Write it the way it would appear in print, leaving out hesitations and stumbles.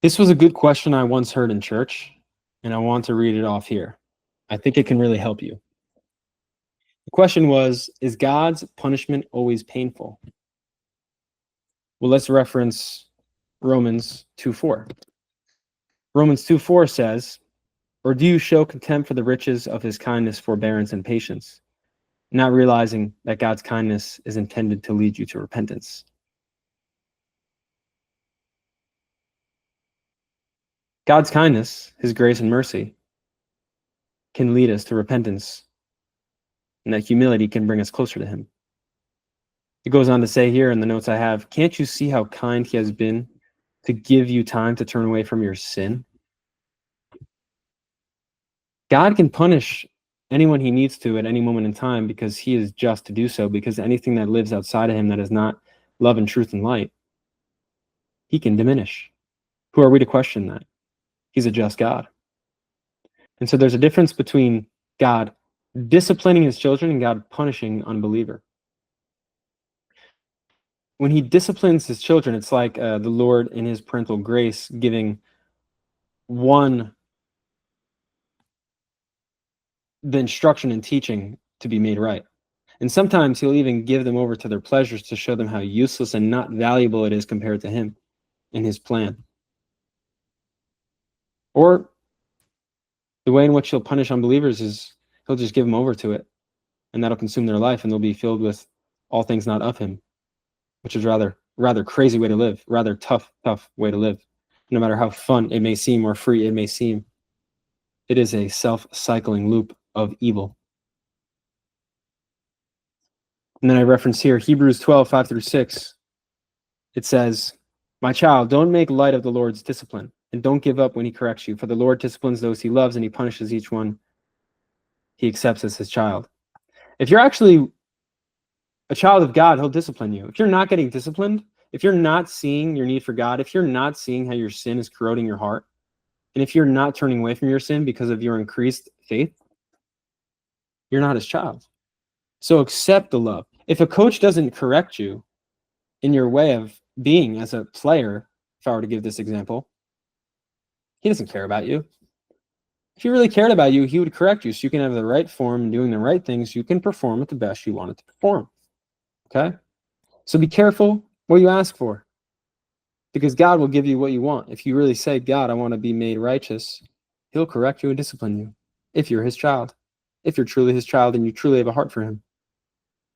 This was a good question I once heard in church, and I want to read it off here. I think it can really help you. The question was, is God's punishment always painful? Well, let's reference Romans 2:4. Romans 2:4 says, "Or do you show contempt for the riches of his kindness, forbearance, and patience, not realizing that God's kindness is intended to lead you to repentance?" God's kindness, his grace and mercy, can lead us to repentance, and that humility can bring us closer to him. It goes on to say here in the notes I have, "Can't you see how kind he has been to give you time to turn away from your sin?" God can punish anyone he needs to at any moment in time because he is just to do so, because anything that lives outside of him that is not love and truth and light, he can diminish. Who are we to question that? He's a just God. And so there's a difference between God disciplining his children and God punishing unbeliever. When he disciplines his children, it's like the Lord in his parental grace giving one the instruction and teaching to be made right. And sometimes he'll even give them over to their pleasures to show them how useless and not valuable it is compared to him and his plan. Or the way in which he'll punish unbelievers is he'll just give them over to it, and that'll consume their life, and they'll be filled with all things not of him, which is rather crazy way to live, rather tough way to live. No matter how fun it may seem or free it may seem, it is a self-cycling loop of evil. And then I reference here Hebrews 12:5-6. It says, "My child, don't make light of the Lord's discipline, and don't give up when he corrects you. For the Lord disciplines those he loves, and he punishes each one he accepts as his child." If you're actually a child of God, he'll discipline you. If you're not getting disciplined, if you're not seeing your need for God, if you're not seeing how your sin is corroding your heart, and if you're not turning away from your sin because of your increased faith, you're not his child. So accept the love. If a coach doesn't correct you in your way of being as a player, if I were to give this example, he doesn't care about you. If he really cared about you, he would correct you so you can have the right form and doing the right things. You can perform at the best you want it to perform. Okay? So be careful what you ask for, because God will give you what you want. If you really say, "God, I want to be made righteous," he'll correct you and discipline you if you're his child. If you're truly his child and you truly have a heart for him.